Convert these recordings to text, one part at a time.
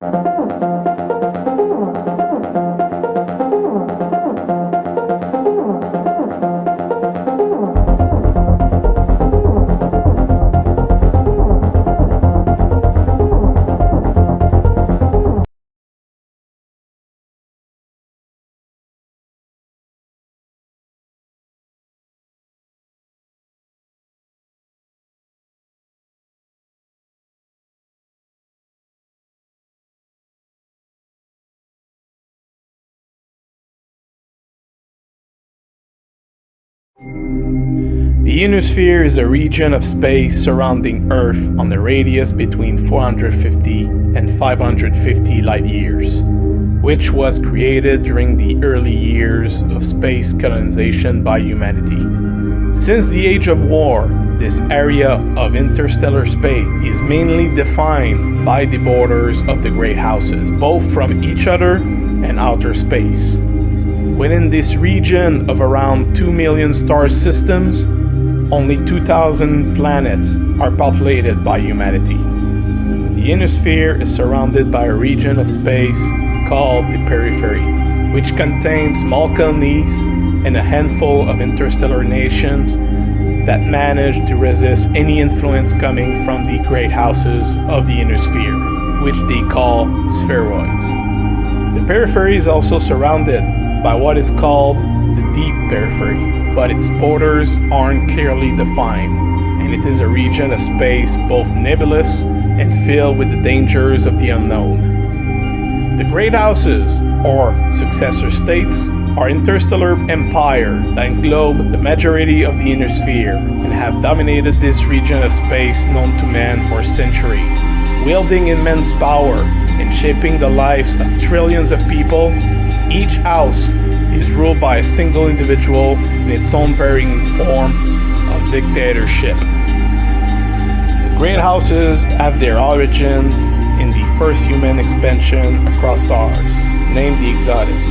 The ionosphere is a region of space surrounding Earth on a radius between 450 and 550 light years, which was created during the early years of space colonization by humanity. Since the Age of War, this area of interstellar space is mainly defined by the borders of the great houses, both from each other and outer space. Within this region of around 2 million star systems, only 2,000 planets are populated by humanity. The ionosphere is surrounded by a region of space called the periphery, which contains small colonies and a handful of interstellar nations that manage to resist any influence coming from the great houses of the ionosphere, which they call spheroids. The periphery is also surrounded by what is called the deep periphery, but its borders aren't clearly defined, and it is a region of space both nebulous and filled with the dangers of the unknown. The Great Houses, or successor states, are interstellar empires that englobe the majority of the ionosphere and have dominated this region of space known to man for centuries. Wielding immense power and shaping the lives of trillions of people, each house is ruled by a single individual in its own varying form of dictatorship. The Great Houses have their origins in the first human expansion across stars, named the Exodus,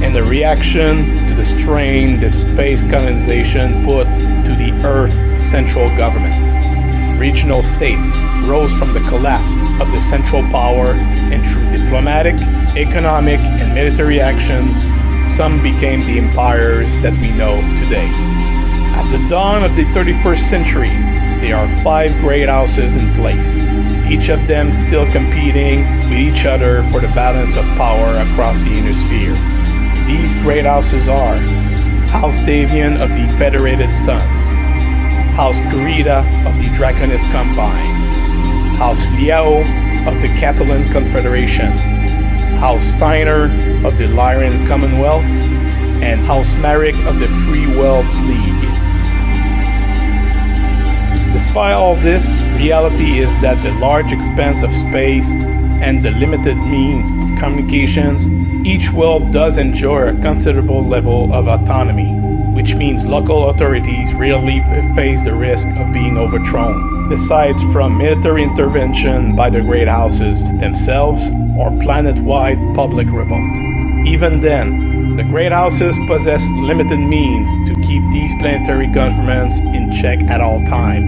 and the reaction to the strain this space colonization put to the Earth central government. Regional states rose from the collapse of the central power, and through diplomatic, economic, and military actions, some became the empires that we know today. At the dawn of the 31st century, there are 5 great houses in place, each of them still competing with each other for the balance of power across the ionosphere. These great houses are House Davion of the Federated Sons, House Kurita of the Draconis Combine, House Liao of the Capellan Confederation, House Steiner of the Lyran Commonwealth, and House Marik of the Free Worlds League. Despite all this, reality is that the large expanse of space and the limited means of communications, each world does enjoy a considerable level of autonomy, which means local authorities rarely face the risk of being overthrown, besides from military intervention by the great houses themselves or planet-wide public revolt. Even then, the great houses possess limited means to keep these planetary governments in check at all time,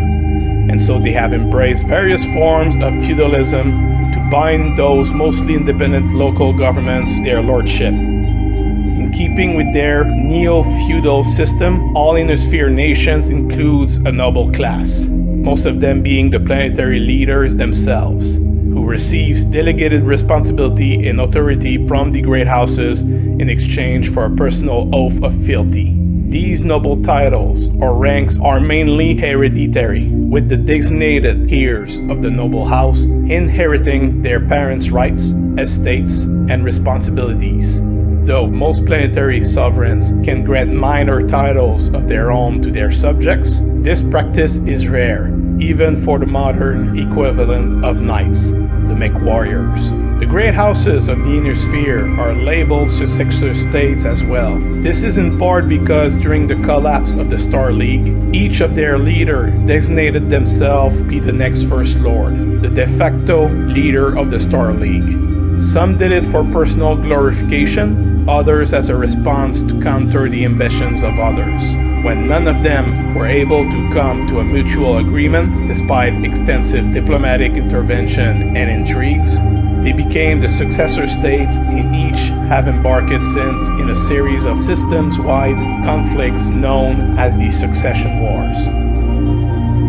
and so they have embraced various forms of feudalism to bind those mostly independent local governments to their lordship. In keeping with their neo-feudal system, all ionosphere nations includes a noble class, most of them being the planetary leaders themselves, who receives delegated responsibility and authority from the great houses in exchange for a personal oath of fealty. These noble titles or ranks are mainly hereditary, with the designated heirs of the noble house inheriting their parents' rights, estates, and responsibilities. Though most planetary sovereigns can grant minor titles of their own to their subjects, this practice is rare, even for the modern equivalent of knights, the mech-warriors. The great houses of the ionosphere are labeled successor states as well. This is in part because during the collapse of the Star League, each of their leaders designated themselves to be the next First Lord, the de facto leader of the Star League. Some did it for personal glorification, others as a response to counter the ambitions of others. When none of them were able to come to a mutual agreement, despite extensive diplomatic intervention and intrigues, They became the successor states, and each have embarked since in a series of systems-wide conflicts known as the Succession Wars.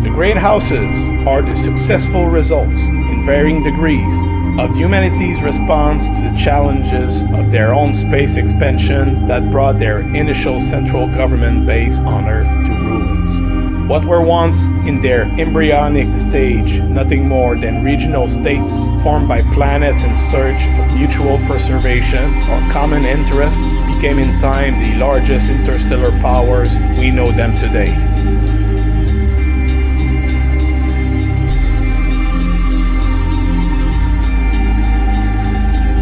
The Great Houses are the successful results, in varying degrees, of humanity's response to the challenges of their own space expansion that brought their initial central government base on Earth to ruins. What were once, in their embryonic stage, nothing more than regional states formed by planets in search of mutual preservation or common interest, became in time the largest interstellar powers we know them today.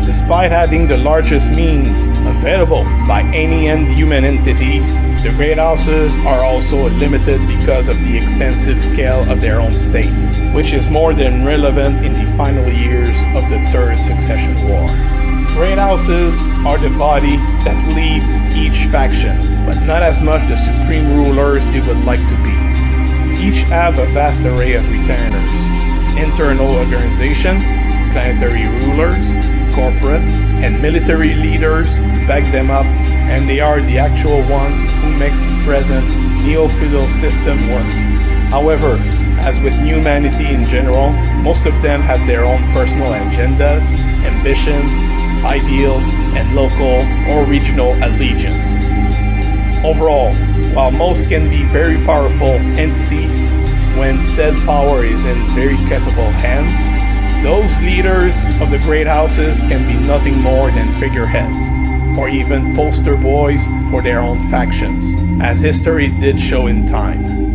Despite having the largest means available by any human entities, the Great Houses are also limited because of the extensive scale of their own state, which is more than relevant in the final years of the Third Succession War. Great Houses are the body that leads each faction, but not as much the supreme rulers they would like to be. Each have a vast array of retainers, internal organization, planetary rulers, corporates, and military leaders back them up, and they are the actual ones who make the present neo-feudal system work. However, as with humanity in general, most of them have their own personal agendas, ambitions, ideals, and local or regional allegiance. Overall, while most can be very powerful entities when said power is in very capable hands, those leaders of the Great Houses can be nothing more than figureheads, or even poster boys for their own factions, as history did show in time.